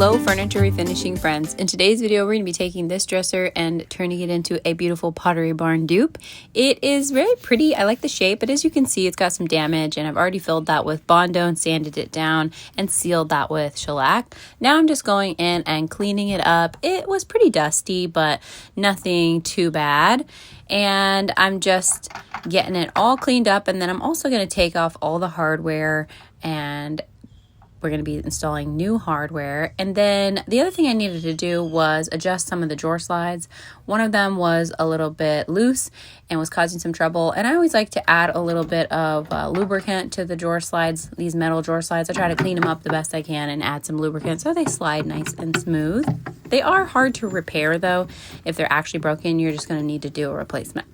Hello furniture refinishing friends. In today's video we're going to be taking this dresser and turning it into a beautiful Pottery Barn dupe. It is very pretty. I like the shape, but as you can see it's got some damage and I've already filled that with Bondo and sanded it down and sealed that with shellac. Now I'm just going in and cleaning it up. It was pretty dusty but nothing too bad, and I'm just getting it all cleaned up, and then I'm also going to take off all the hardware and we're going to be installing new hardware. And then the other thing I needed to do was adjust some of the drawer slides. One of them was a little bit loose and was causing some trouble. And I always like to add a little bit of lubricant to the drawer slides, these metal drawer slides. I try to clean them up the best I can and add some lubricant so they slide nice and smooth. They are hard to repair though. If they're actually broken, you're just going to need to do a replacement.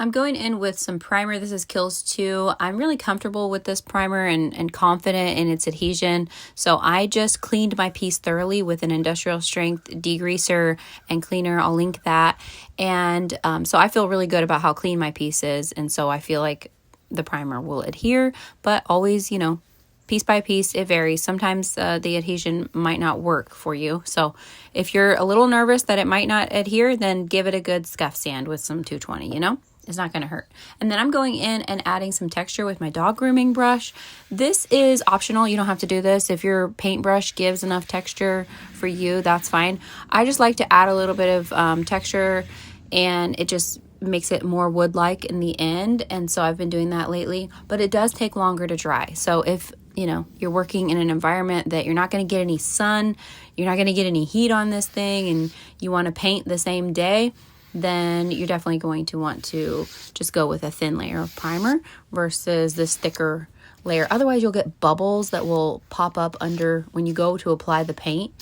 I'm going in with some primer. This is Kilz 2. I'm really comfortable with this primer and confident in its adhesion. So I just cleaned my piece thoroughly with an industrial strength degreaser and cleaner. I'll link that. And so I feel really good about how clean my piece is. And so I feel like the primer will adhere, but always, you know, piece by piece, it varies. Sometimes the adhesion might not work for you. So if you're a little nervous that it might not adhere, then give it a good scuff sand with some 220, you know? It's not going to hurt. And then I'm going in and adding some texture with my dog grooming brush. This is optional. You don't have to do this. If your paintbrush gives enough texture for you, that's fine. I just like to add a little bit of texture, and it just makes it more wood-like in the end. And so I've been doing that lately, but it does take longer to dry. So if you know you're working in an environment that you're not going to get any sun, you're not going to get any heat on this thing, and you want to paint the same day, then you're definitely going to want to just go with a thin layer of primer versus this thicker layer. Otherwise you'll get bubbles that will pop up under when you go to apply the paint,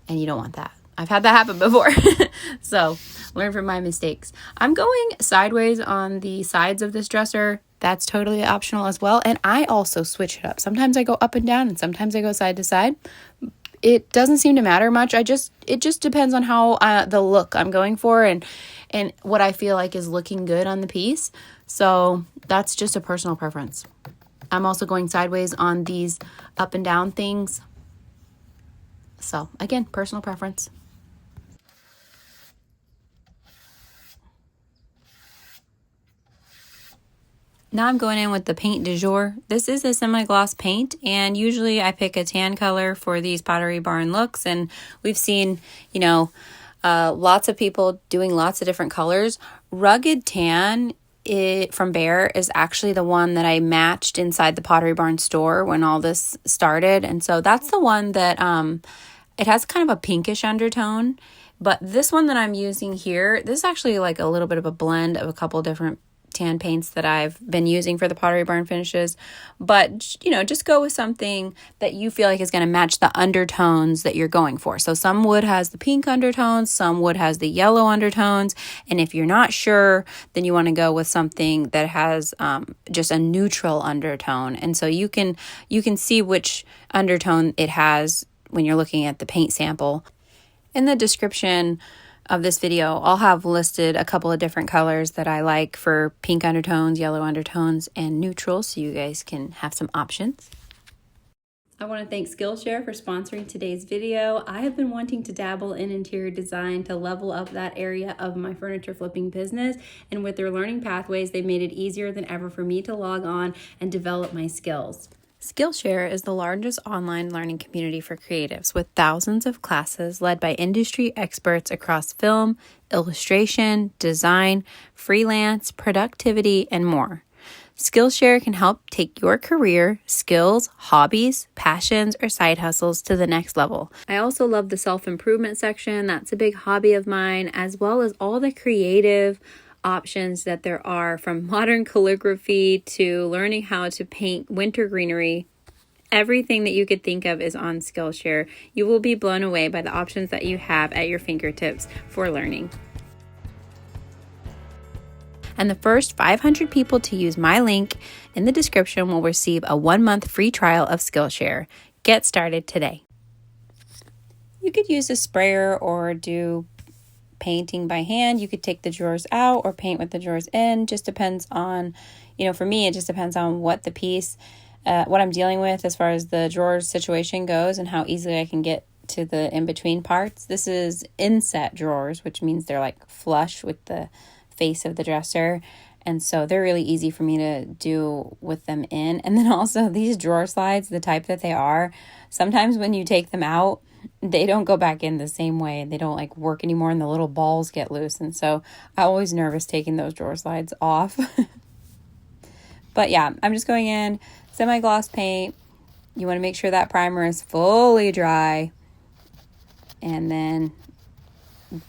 and you don't want that. I've had that happen before. So learn from my mistakes. I'm going sideways on the sides of this dresser. That's totally optional as well. And I also switch it up. Sometimes I go up and down and sometimes I go side to side. It doesn't seem to matter much. It just depends on how the look I'm going for and what I feel like is looking good on the piece. So that's just a personal preference. I'm also going sideways on these up and down things. So again, personal preference. Now I'm going in with the paint du jour. This is a semi-gloss paint, and usually I pick a tan color for these Pottery Barn looks, and we've seen, you know, lots of people doing lots of different colors. Rugged Tan from Behr is actually the one that I matched inside the Pottery Barn store when all this started, and so that's the one that it has kind of a pinkish undertone. But this one that I'm using here, this is actually like a little bit of a blend of a couple different tan paints that I've been using for the Pottery Barn finishes. But, you know, just go with something that you feel like is going to match the undertones that you're going for. So some wood has the pink undertones, some wood has the yellow undertones. And if you're not sure, then you want to go with something that has just a neutral undertone. And so you can see which undertone it has when you're looking at the paint sample. In the description of this video, I'll have listed a couple of different colors that I like for pink undertones, yellow undertones, and neutral, so you guys can have some options. I want to thank Skillshare for sponsoring today's video. I have been wanting to dabble in interior design to level up that area of my furniture flipping business, and with their learning pathways, they've made it easier than ever for me to log on and develop my skills. Skillshare is the largest online learning community for creatives with thousands of classes led by industry experts across film, illustration, design, freelance, productivity, and more. Skillshare can help take your career, skills, hobbies, passions, or side hustles to the next level. I also love the self-improvement section. That's a big hobby of mine, as well as all the creative options that there are, from modern calligraphy to learning how to paint winter greenery. Everything that you could think of is on Skillshare. You will be blown away by the options that you have at your fingertips for learning. And the first 500 people to use my link in the description will receive a 1-month free trial of Skillshare. Get started today. You could use a sprayer or do painting by hand, you could take the drawers out or paint with the drawers in. Just depends on, for me, it just depends on what the piece, what I'm dealing with as far as the drawers situation goes and how easily I can get to the in-between parts. This is inset drawers, which means they're like flush with the face of the dresser. And so they're really easy for me to do with them in. And then also these drawer slides, the type that they are, sometimes when you take them out, they don't go back in the same way. They don't like work anymore and the little balls get loose. And so I'm always nervous taking those drawer slides off. But yeah, I'm just going in, semi-gloss paint. You want to make sure that primer is fully dry. And then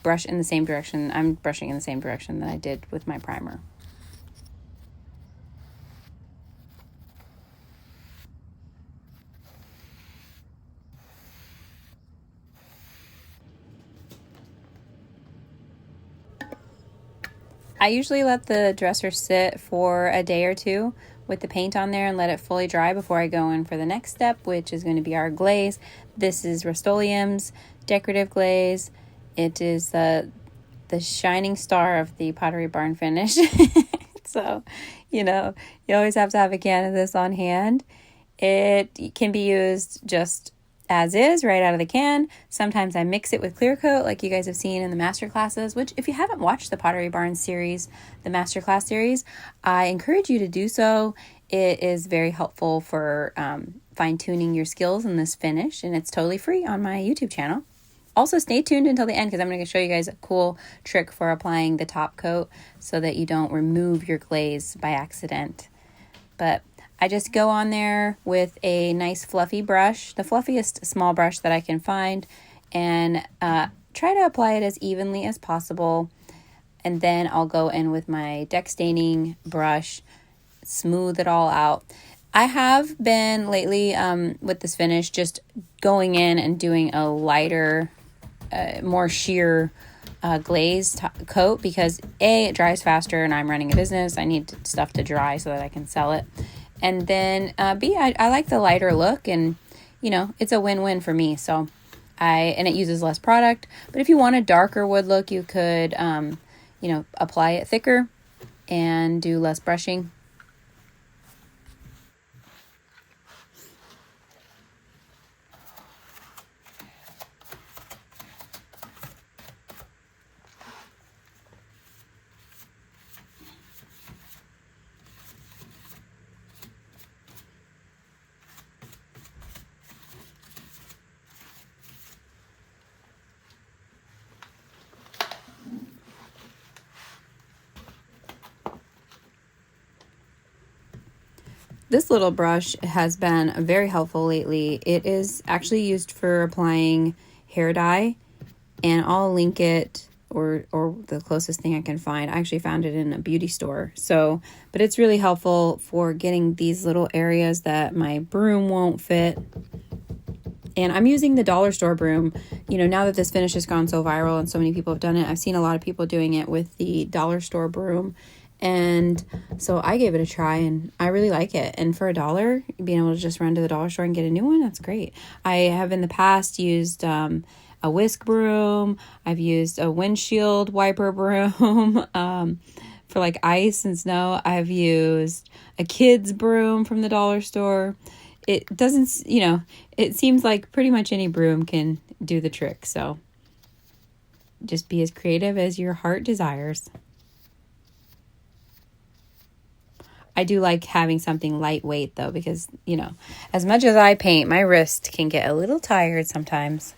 brush in the same direction. I'm brushing in the same direction that I did with my primer. I usually let the dresser sit for a day or two with the paint on there and let it fully dry before I go in for the next step, which is going to be our glaze. This is Rustoleum's decorative glaze. It is the shining star of the Pottery Barn finish. So, you always have to have a can of this on hand. It can be used just as is, right out of the can. Sometimes I mix it with clear coat, like you guys have seen in the masterclasses, which if you haven't watched the Pottery Barn series, the masterclass series, I encourage you to do so. It is very helpful for fine-tuning your skills in this finish, and it's totally free on my YouTube channel. Also, stay tuned until the end because I'm going to show you guys a cool trick for applying the top coat so that you don't remove your glaze by accident. But I just go on there with a nice fluffy brush, the fluffiest small brush that I can find, and try to apply it as evenly as possible. And then I'll go in with my deck staining brush, smooth it all out. I have been lately with this finish just going in and doing a lighter, more sheer glaze coat because A, it dries faster and I'm running a business. I need stuff to dry so that I can sell it. And then B, I like the lighter look and, it's a win-win for me. So and it uses less product. But if you want a darker wood look, you could, apply it thicker and do less brushing. This little brush has been very helpful lately. It is actually used for applying hair dye, and I'll link it or the closest thing I can find. I actually found it in a beauty store. But it's really helpful for getting these little areas that my broom won't fit. And I'm using the dollar store broom. Now that this finish has gone so viral and so many people have done it, I've seen a lot of people doing it with the dollar store broom. And so I gave it a try and I really like it. And for $1, being able to just run to the dollar store and get a new one, that's great. I have in the past used a whisk broom. I've used a windshield wiper broom for like ice and snow. I've used a kid's broom from the dollar store. It doesn't, it seems like pretty much any broom can do the trick. So just be as creative as your heart desires. I do like having something lightweight though, because, as much as I paint, my wrist can get a little tired sometimes.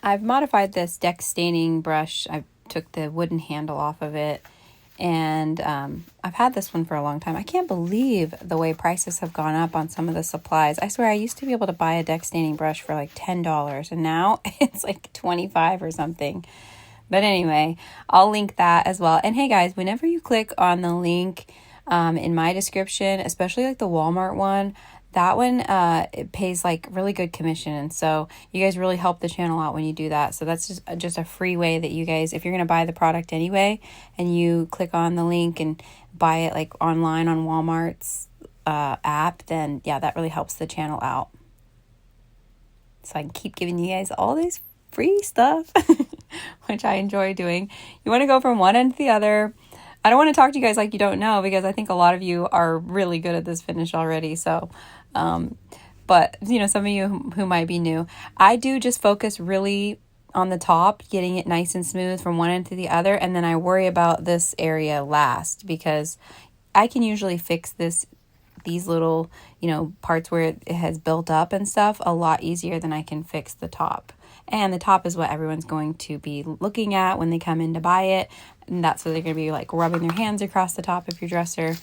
I've modified this deck staining brush. I took the wooden handle off of it, and I've had this one for a long time. I can't believe the way prices have gone up on some of the supplies. I swear I used to be able to buy a deck staining brush for like $10, and now it's like 25 or something. But anyway, I'll link that as well. And hey guys, whenever you click on the link in my description, especially like the Walmart one, that one it pays like really good commission, and so you guys really help the channel out when you do that. So that's just a free way that you guys, if you're gonna buy the product anyway and you click on the link and buy it like online on Walmart's app, then yeah, that really helps the channel out. So I can keep giving you guys all this free stuff, which I enjoy doing. You want to go from one end to the other. I don't want to talk to you guys like you don't know, because I think a lot of you are really good at this finish already. So, but you know, some of you who might be new, I do just focus really on the top, getting it nice and smooth from one end to the other. And then I worry about this area last, because I can usually fix these little, you know, parts where it has built up and stuff a lot easier than I can fix the top. And the top is what everyone's going to be looking at when they come in to buy it. And that's what they're going to be like rubbing their hands across the top of your dresser.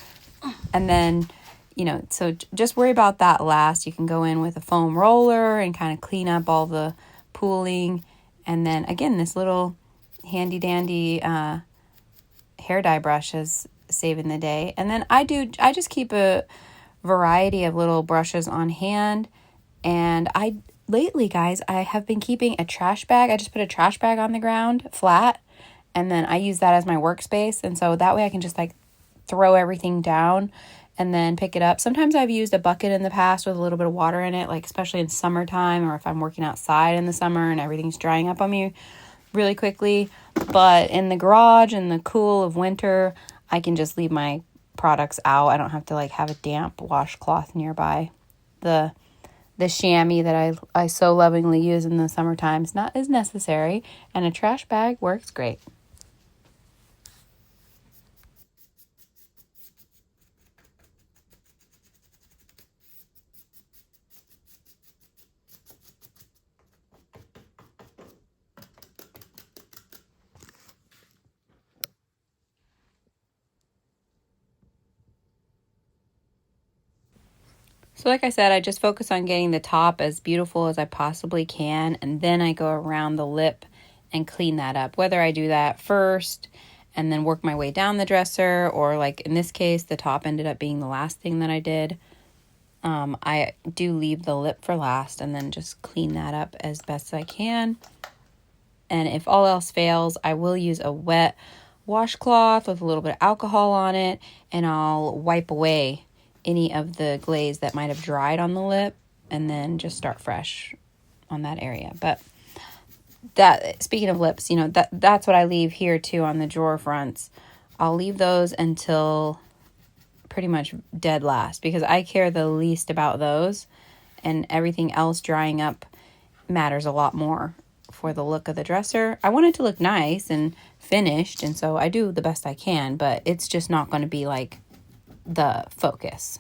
And then, you know, so just worry about that last. You can go in with a foam roller and kind of clean up all the pooling. And then again, this little handy dandy hair dye brush is saving the day. And then I just keep a variety of little brushes on hand. And lately, guys, I have been keeping a trash bag. I just put a trash bag on the ground flat, and then I use that as my workspace. And so that way I can just like throw everything down and then pick it up. Sometimes I've used a bucket in the past with a little bit of water in it, like especially in summertime, or if I'm working outside in the summer and everything's drying up on me really quickly. But in the garage, in the cool of winter, I can just leave my products out. I don't have to like have a damp washcloth nearby. The chamois that I so lovingly use in the summertime is necessary, and a trash bag works great. So like I said, I just focus on getting the top as beautiful as I possibly can, and then I go around the lip and clean that up. Whether I do that first and then work my way down the dresser, or like in this case, the top ended up being the last thing that I did. I do leave the lip for last and then just clean that up as best I can. And if all else fails, I will use a wet washcloth with a little bit of alcohol on it, and I'll wipe away any of the glaze that might have dried on the lip, and then just start fresh on that area. But that, speaking of lips, you know, that's what I leave here too on the drawer fronts. I'll leave those until pretty much dead last, because I care the least about those, and everything else drying up matters a lot more for the look of the dresser. I want it to look nice and finished, and so I do the best I can, but it's just not going to be like the focus.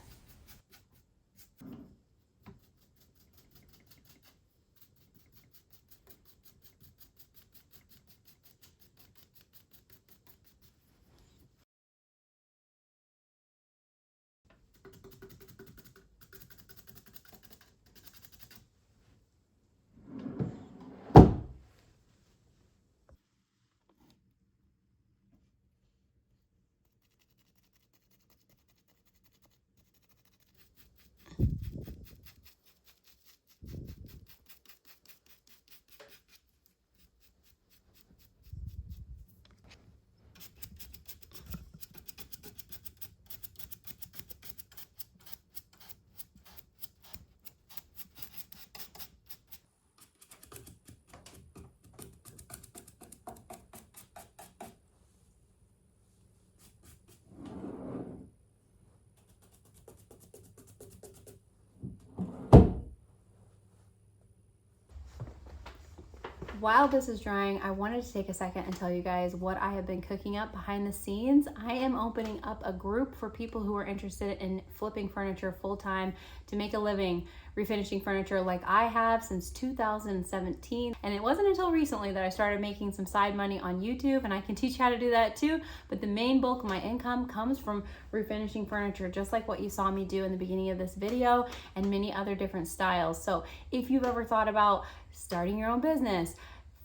while this is drying, I wanted to take a second and tell you guys what I have been cooking up behind the scenes. I am opening up a group for people who are interested in flipping furniture full-time to make a living refinishing furniture like I have since 2017. And it wasn't until recently that I started making some side money on YouTube, and I can teach you how to do that too. But the main bulk of my income comes from refinishing furniture, just like what you saw me do in the beginning of this video, and many other different styles. So if you've ever thought about starting your own business,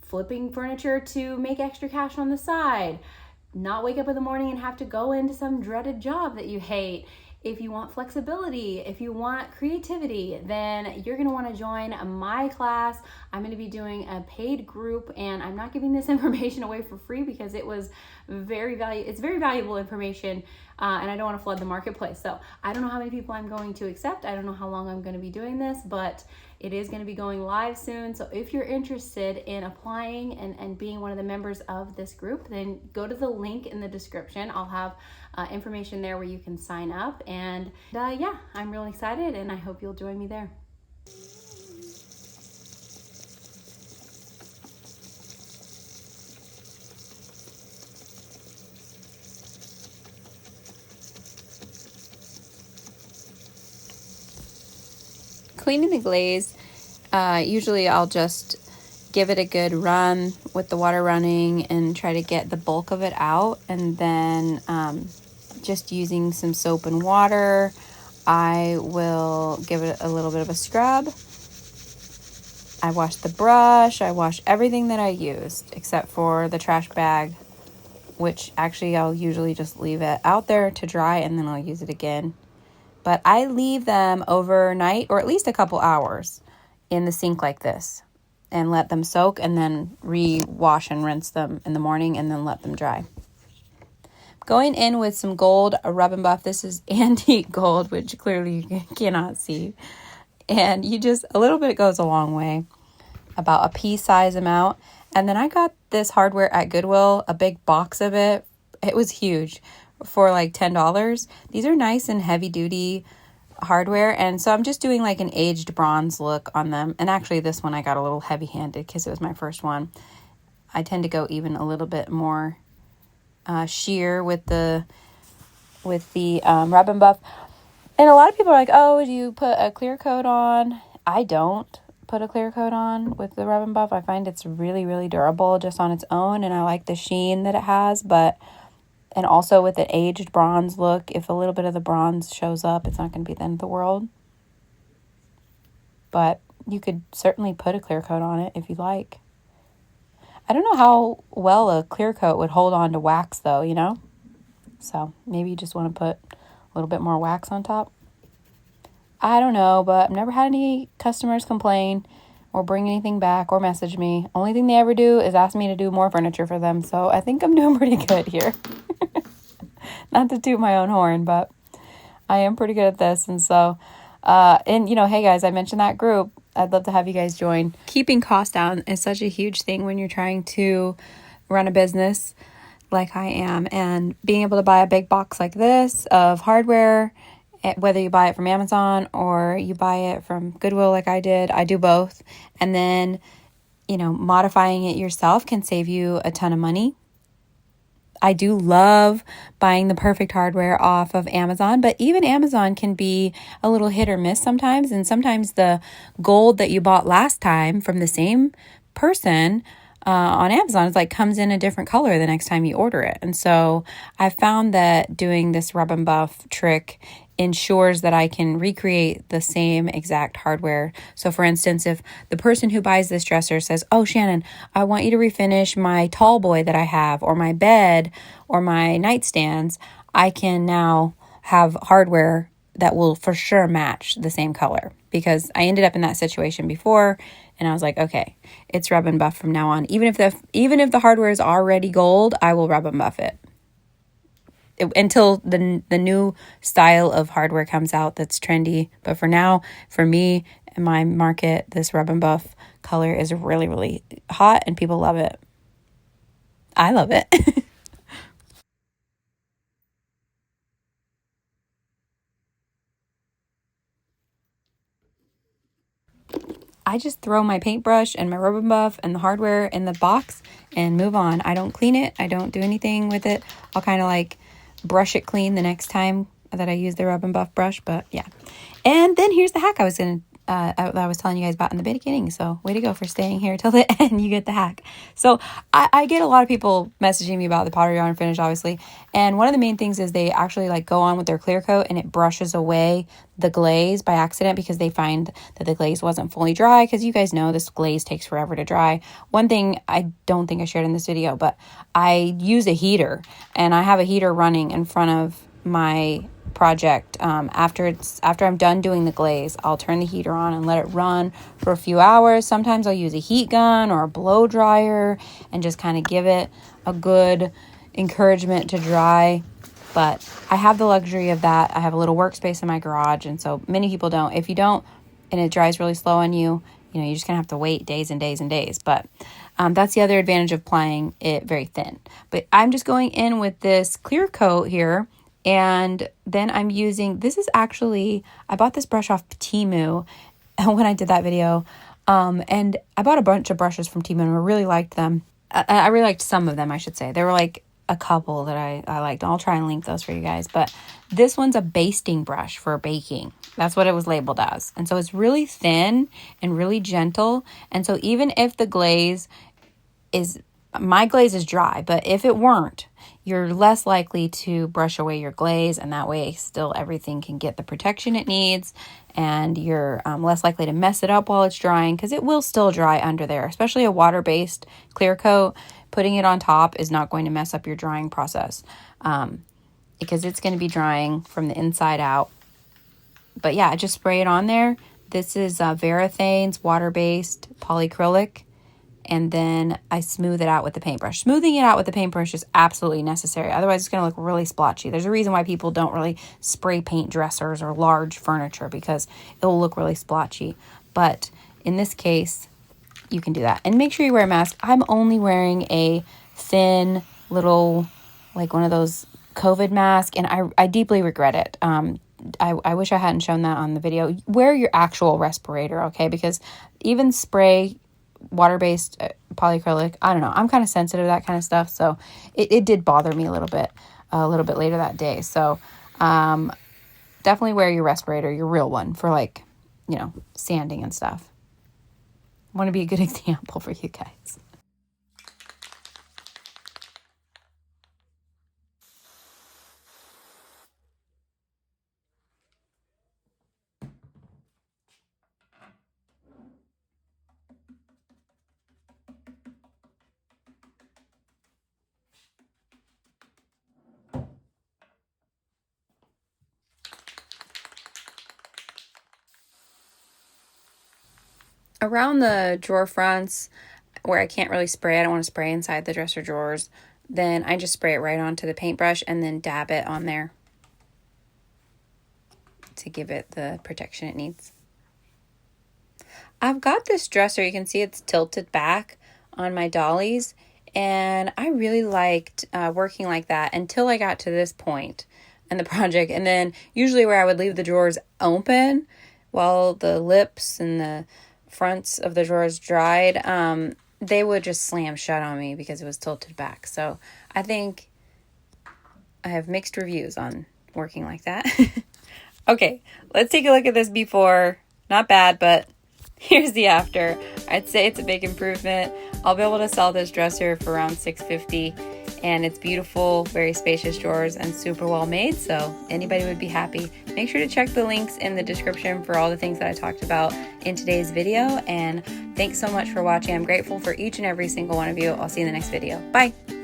flipping furniture to make extra cash on the side, not wake up in the morning and have to go into some dreaded job that you hate, if you want flexibility, if you want creativity, then you're going to want to join my class. I'm going to be doing a paid group, and I'm not giving this information away for free because it's very valuable information, and I don't want to flood the marketplace. So I don't know how many people I'm going to accept. I don't know how long I'm going to be doing this, but it is going to be going live soon. So if you're interested in applying and being one of the members of this group, then go to the link in the description. I'll have information there where you can sign up. And yeah, I'm really excited, and I hope you'll join me there. Cleaning the glaze, usually I'll just give it a good run with the water running and try to get the bulk of it out, and then just using some soap and water, I will give it a little bit of a scrub. I wash the brush, I wash everything that I used except for the trash bag, which actually I'll usually just leave it out there to dry and then I'll use it again. But I leave them overnight, or at least a couple hours, in the sink like this, and let them soak, and then re-wash and rinse them in the morning and then let them dry. Going in with some gold, a rub and buff. This is antique gold, which clearly you cannot see. And a little bit goes a long way, about a pea size amount. And then I got this hardware at Goodwill, a big box of it. It was huge, for like $10. These are nice and heavy duty hardware, and so I'm just doing like an aged bronze look on them. And actually this one I got a little heavy handed because it was my first one. I tend to go even a little bit more sheer with the rub and buff. And a lot of people are like, oh, do you put a clear coat on? I don't put a clear coat on with the rub and buff. I find it's really, really durable just on its own, and I like the sheen that it has. And also with an aged bronze look, if a little bit of the bronze shows up, it's not going to be the end of the world. But you could certainly put a clear coat on it if you like. I don't know how well a clear coat would hold on to wax though, you know? So maybe you just want to put a little bit more wax on top. I don't know, but I've never had any customers complain or bring anything back or message me. Only thing they ever do is ask me to do more furniture for them. So I think I'm doing pretty good here. Not to toot my own horn, but I am pretty good at this. And so, hey guys, I mentioned that group. I'd love to have you guys join. Keeping costs down is such a huge thing when you're trying to run a business like I am. And being able to buy a big box like this of hardware, whether you buy it from Amazon or you buy it from Goodwill like I did, I do both. And then, modifying it yourself can save you a ton of money. I do love buying the perfect hardware off of Amazon, but even Amazon can be a little hit or miss sometimes. And sometimes the gold that you bought last time from the same person on Amazon comes in a different color the next time you order it. And so I found that doing this rub and buff trick ensures that I can recreate the same exact hardware. So for instance, if the person who buys this dresser says, oh, Shannon, I want you to refinish my tall boy that I have, or my bed, or my nightstands, I can now have hardware that will for sure match the same color, because I ended up in that situation before and I was like, okay, it's rub and buff from now on. Even if the hardware is already gold, I will rub and buff it. Until the new style of hardware comes out that's trendy. But for now, for me and my market, this rub and buff color is really, really hot and people love it. I love it. I just throw my paintbrush and my rub and buff and the hardware in the box and move on. I don't clean it. I don't do anything with it. I'll kind of like brush it clean the next time that I use the rub and buff brush, but yeah. And then here's the hack I was telling you guys about in the beginning. So way to go for staying here till the end. You get the hack. So I get a lot of people messaging me about the pottery yarn finish, obviously. And one of the main things is they actually like go on with their clear coat and it brushes away the glaze by accident because they find that the glaze wasn't fully dry. Because you guys know this glaze takes forever to dry. One thing I don't think I shared in this video, but I use a heater and I have a heater running in front of my project. After I'm done doing the glaze, I'll turn the heater on and let it run for a few hours. Sometimes I'll use a heat gun or a blow dryer and just kind of give it a good encouragement to dry. But I have the luxury of that. I have a little workspace in my garage, and so many people don't. If you don't and it dries really slow on you, you know, you're just gonna have to wait days and days and days. But that's the other advantage of applying it very thin. But I'm just going in with this clear coat here. And then I'm using, this is actually, I bought this brush off Temu when I did that video. And I bought a bunch of brushes from Temu and I really liked them. I really liked some of them, I should say. There were like a couple that I liked. I'll try and link those for you guys. But this one's a basting brush for baking. That's what it was labeled as. And so it's really thin and really gentle. And so even if the glaze is, my glaze is dry, but if it weren't, you're less likely to brush away your glaze, and that way still everything can get the protection it needs, and you're less likely to mess it up while it's drying, because it will still dry under there, especially a water-based clear coat. Putting it on top is not going to mess up your drying process because it's going to be drying from the inside out. But yeah, just spray it on there. This is Varathane's water-based polyacrylic. And then I smooth it out with the paintbrush. Smoothing it out with the paintbrush is absolutely necessary. Otherwise, it's going to look really splotchy. There's a reason why people don't really spray paint dressers or large furniture, because it will look really splotchy. But in this case, you can do that. And make sure you wear a mask. I'm only wearing a thin little, like one of those COVID masks, and I deeply regret it. I wish I hadn't shown that on the video. Wear your actual respirator, okay? Because even spray water-based polyacrylic, I don't know, I'm kind of sensitive to that kind of stuff, so it did bother me a little bit later that day. So definitely wear your respirator, your real one, for like, you know, sanding and stuff. I want to be a good example for you guys. Around the drawer fronts where I can't really spray, I don't want to spray inside the dresser drawers, then I just spray it right onto the paintbrush and then dab it on there to give it the protection it needs. I've got this dresser, you can see it's tilted back on my dollies, and I really liked working like that until I got to this point in the project. And then usually where I would leave the drawers open while the lips and the fronts of the drawers dried, they would just slam shut on me because it was tilted back. So I think I have mixed reviews on working like that. Okay, let's take a look at this before. Not bad, but here's the after. I'd say it's a big improvement. I'll be able to sell this dresser for around $650, and it's beautiful, very spacious drawers and super well made, so anybody would be happy. Make sure to check the links in the description for all the things that I talked about in today's video, and thanks so much for watching. I'm grateful for each and every single one of you. I'll see you in the next video. Bye!